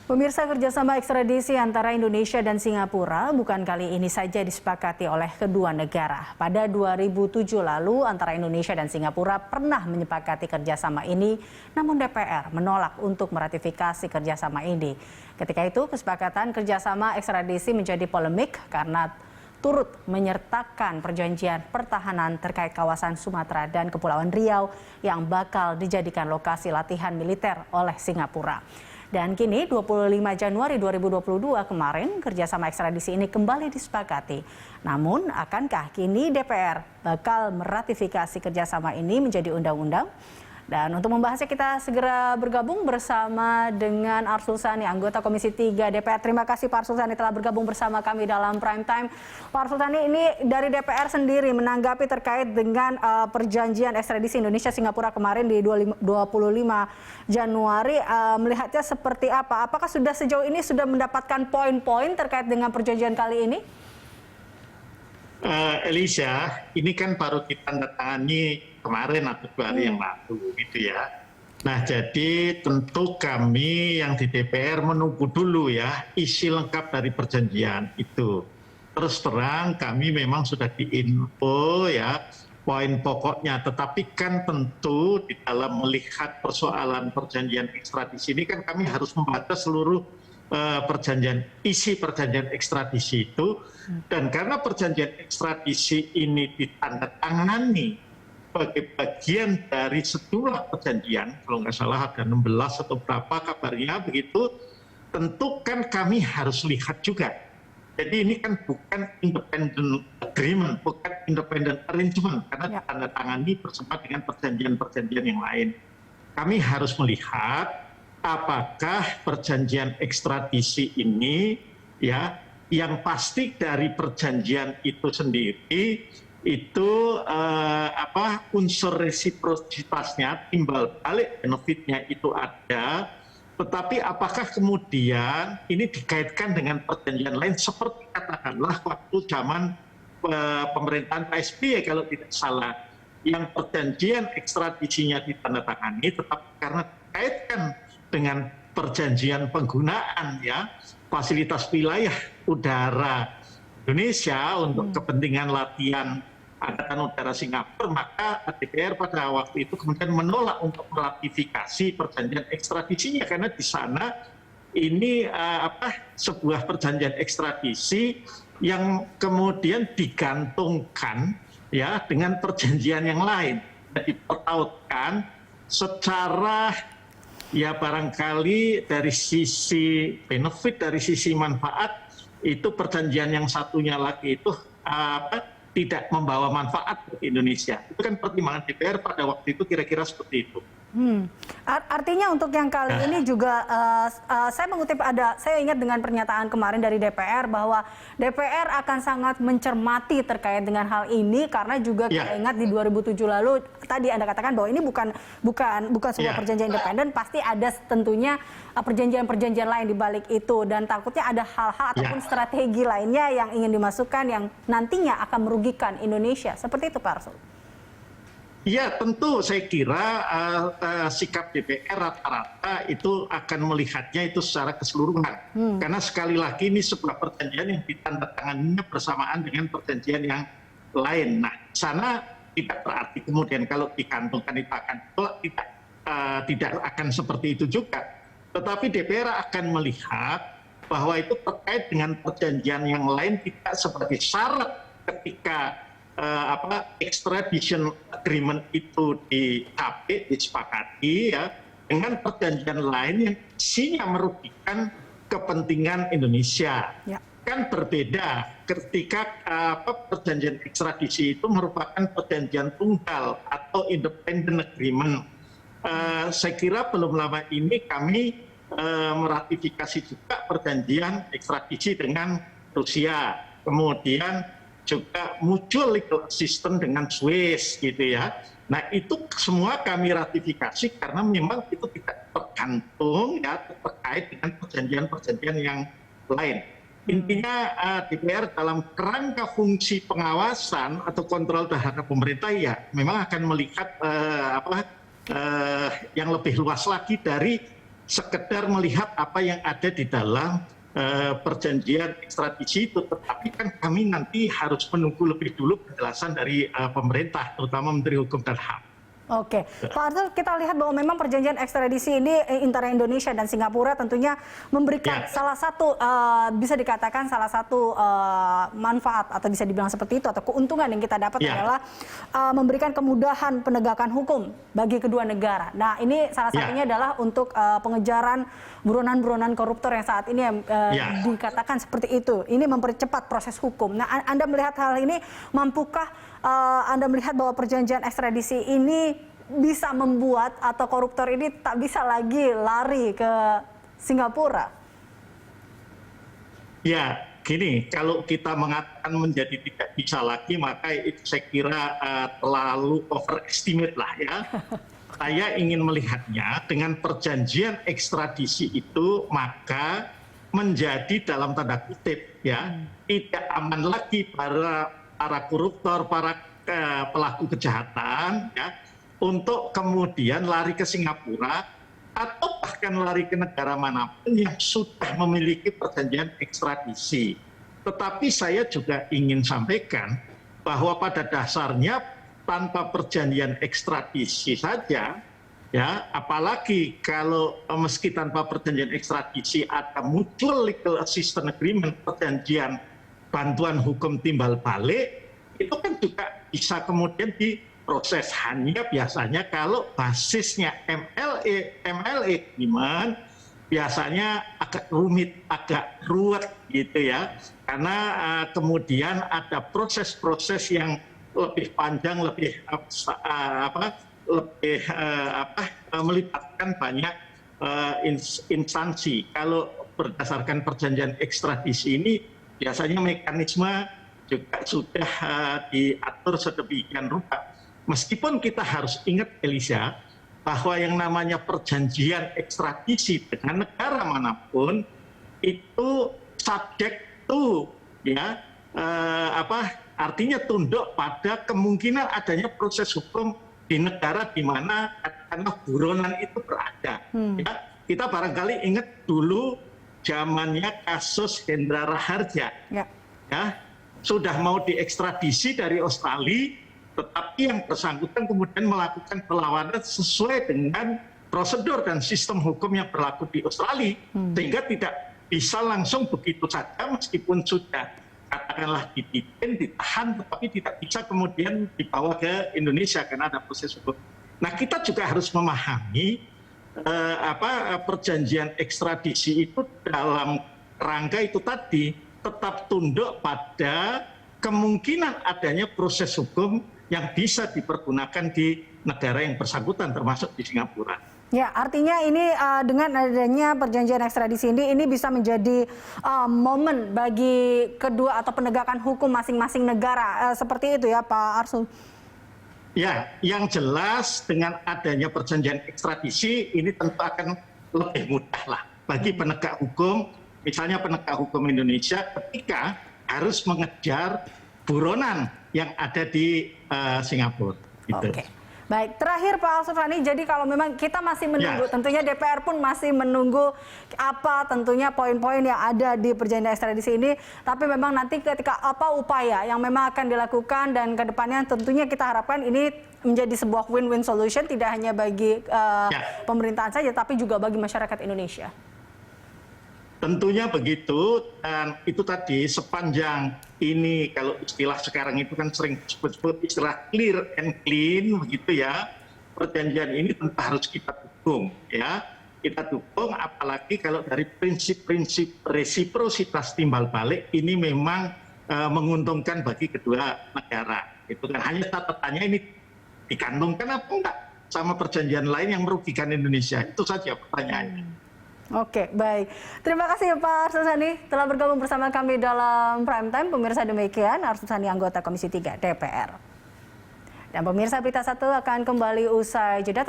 Pemirsa, kerjasama ekstradisi antara Indonesia dan Singapura bukan kali ini saja disepakati oleh kedua negara. Pada 2007 lalu antara Indonesia dan Singapura pernah menyepakati kerjasama ini, namun DPR menolak untuk meratifikasi kerjasama ini. Ketika itu kesepakatan kerjasama ekstradisi menjadi polemik karena turut menyertakan perjanjian pertahanan terkait kawasan Sumatera dan Kepulauan Riau yang bakal dijadikan lokasi latihan militer oleh Singapura. Dan kini 25 Januari 2022 kemarin kerjasama ekstradisi ini kembali disepakati. Namun akankah kini DPR bakal meratifikasi kerjasama ini menjadi undang-undang? Dan untuk membahasnya kita segera bergabung bersama dengan Arsul Sani, anggota Komisi 3 DPR. Terima kasih Pak Arsul Sani telah bergabung bersama kami dalam Prime Time. Pak Arsul Sani, ini dari DPR sendiri menanggapi terkait dengan perjanjian ekstradisi Indonesia-Singapura kemarin di 25 Januari. Melihatnya seperti apa? Apakah sudah sejauh ini sudah mendapatkan poin-poin terkait dengan perjanjian kali ini? Elisa, ini kan baru kita tangani kemarin atau 2 hari yang lalu, gitu ya. Nah, jadi tentu kami yang di DPR menunggu dulu ya isi lengkap dari perjanjian itu. Terus terang kami memang sudah diinfo ya poin pokoknya, tetapi kan tentu di dalam melihat persoalan perjanjian ekstradisi ini kan kami harus membaca seluruh isi perjanjian ekstradisi itu, dan karena perjanjian ekstradisi ini ditandatangani sebagai bagian dari sejumlah perjanjian, kalau nggak salah ada 16 atau berapa kabarnya begitu, tentu kan kami harus lihat juga. Jadi ini kan bukan independent agreement, bukan independent arrangement, karena ditandatangani bersama dengan perjanjian-perjanjian yang lain. Kami harus melihat apakah perjanjian ekstradisi ini ya yang pasti dari perjanjian itu sendiri itu unsur resiprositasnya, timbal balik benefitnya itu ada, tetapi apakah kemudian ini dikaitkan dengan perjanjian lain seperti katakanlah waktu zaman pemerintahan Pak SBY kalau tidak salah, yang perjanjian ekstradisinya ditandatangani tetapi karena dikaitkan dengan perjanjian penggunaan ya fasilitas wilayah udara Indonesia untuk kepentingan latihan Angkatan Udara Singapura, maka DPR pada waktu itu kemudian menolak untuk meratifikasi perjanjian ekstradisinya karena di sana ini sebuah perjanjian ekstradisi yang kemudian digantungkan ya dengan perjanjian yang lain, dipertautkan secara ya barangkali dari sisi benefit, dari sisi manfaat, itu perjanjian yang satunya lagi itu tidak membawa manfaat bagi Indonesia. Itu kan pertimbangan DPR pada waktu itu kira-kira seperti itu. Artinya untuk yang kali ini juga saya ingat dengan pernyataan kemarin dari DPR bahwa DPR akan sangat mencermati terkait dengan hal ini karena juga kita ingat di 2007 lalu tadi Anda katakan bahwa ini bukan sebuah perjanjian independen, pasti ada tentunya perjanjian-perjanjian lain di balik itu dan takutnya ada hal-hal ataupun strategi lainnya yang ingin dimasukkan yang nantinya akan merugikan Indonesia. Seperti itu Pak Arsul. Ya tentu saya kira sikap DPR rata-rata itu akan melihatnya itu secara keseluruhan. Karena sekali lagi ini sebuah perjanjian yang ditandatangani bersamaan dengan perjanjian yang lain. Nah sana tidak berarti kemudian kalau dikantongkan itu akan tidak akan seperti itu juga. Tetapi DPR akan melihat bahwa itu terkait dengan perjanjian yang lain tidak sebagai syarat ketika extradition agreement itu disepakati ya dengan perjanjian lain yang isinya merugikan kepentingan Indonesia. Kan berbeda ketika perjanjian ekstradisi itu merupakan perjanjian tunggal atau independent agreement. Saya kira belum lama ini kami meratifikasi juga perjanjian ekstradisi dengan Rusia. Kemudian juga mutual legal assistance dengan Swiss gitu ya. Nah itu semua kami ratifikasi karena memang itu tidak tergantung ya terkait dengan perjanjian-perjanjian yang lain. Intinya DPR dalam kerangka fungsi pengawasan atau kontrol terhadap pemerintah ya memang akan melihat yang lebih luas lagi dari sekedar melihat apa yang ada di dalam perjanjian ekstradisi itu, tetapi kan kami nanti harus menunggu lebih dulu penjelasan dari pemerintah, terutama Menteri Hukum dan HAM. Oke, Pak Arsul, kita lihat bahwa memang perjanjian ekstradisi ini antara Indonesia dan Singapura tentunya memberikan salah satu, bisa dikatakan salah satu manfaat atau bisa dibilang seperti itu, atau keuntungan yang kita dapat adalah memberikan kemudahan penegakan hukum bagi kedua negara. Nah, ini salah satunya adalah untuk pengejaran buronan-buronan koruptor yang saat ini dikatakan seperti itu. Ini mempercepat proses hukum. Nah, Anda melihat hal ini, mampukah Anda melihat bahwa perjanjian ekstradisi ini bisa membuat atau koruptor ini tak bisa lagi lari ke Singapura? Ya, gini, kalau kita mengatakan menjadi tidak bisa lagi, maka itu saya kira terlalu overestimate lah ya. Saya ingin melihatnya dengan perjanjian ekstradisi itu, maka menjadi dalam tanda kutip ya, tidak aman lagi para koruptor, para pelaku kejahatan ya, untuk kemudian lari ke Singapura atau bahkan lari ke negara manapun yang sudah memiliki perjanjian ekstradisi. Tetapi saya juga ingin sampaikan bahwa pada dasarnya tanpa perjanjian ekstradisi saja, ya, apalagi kalau meski tanpa perjanjian ekstradisi ada mutual legal assistance agreement, perjanjian bantuan hukum timbal balik, itu kan juga bisa kemudian diproses. Hanya biasanya kalau basisnya MLA agreement, biasanya agak rumit, agak ruwet gitu ya, karena kemudian ada proses-proses yang lebih panjang, lebih melibatkan banyak instansi. Kalau berdasarkan perjanjian ekstradisi ini, biasanya mekanisme juga sudah diatur sedemikian rupa. Meskipun kita harus ingat, Elisa, bahwa yang namanya perjanjian ekstradisi dengan negara manapun itu subject to, ya, artinya tunduk pada kemungkinan adanya proses hukum di negara di mana katakanlah buronan itu berada. Ya, kita barangkali ingat dulu zamannya kasus Hendra Raharja, ya, sudah mau diekstradisi dari Australia, tetapi yang bersangkutan kemudian melakukan perlawanan sesuai dengan prosedur dan sistem hukum yang berlaku di Australia, sehingga tidak bisa langsung begitu saja meskipun sudah katakanlah ditahan, tetapi tidak bisa kemudian dibawa ke Indonesia karena ada proses hukum. Nah, kita juga harus memahami perjanjian ekstradisi itu dalam rangka itu tadi tetap tunduk pada kemungkinan adanya proses hukum yang bisa dipergunakan di negara yang bersangkutan, termasuk di Singapura. Ya, artinya ini dengan adanya perjanjian ekstradisi ini bisa menjadi momen bagi kedua atau penegakan hukum masing-masing negara, seperti itu ya, Pak Arsul? Ya, yang jelas dengan adanya perjanjian ekstradisi ini tentu akan lebih mudah lah bagi penegak hukum, misalnya penegak hukum Indonesia ketika harus mengejar buronan yang ada di Singapura. Gitu. Oke. Baik, terakhir Pak Al-Sufrani, jadi kalau memang kita masih menunggu, tentunya DPR pun masih menunggu apa tentunya poin-poin yang ada di perjanjian ekstradisi ini, tapi memang nanti ketika apa upaya yang memang akan dilakukan dan kedepannya tentunya kita harapkan ini menjadi sebuah win-win solution, tidak hanya bagi pemerintahan saja, tapi juga bagi masyarakat Indonesia. Tentunya begitu, dan itu tadi sepanjang ini kalau istilah sekarang itu kan sering disebut istilah clear and clean begitu ya, perjanjian ini tentu harus kita dukung ya, kita dukung apalagi kalau dari prinsip-prinsip resiprositas timbal balik ini memang menguntungkan bagi kedua negara. Itu kan hanya catatannya ini digantungkan apa enggak sama perjanjian lain yang merugikan Indonesia, itu saja pertanyaannya. Oke, baik. Terima kasih Pak Arsul Sani telah bergabung bersama kami dalam Prime Time. Pemirsa, demikian Arsul Sani, anggota Komisi 3 DPR. Dan pemirsa, Berita 1 akan kembali usai jeda.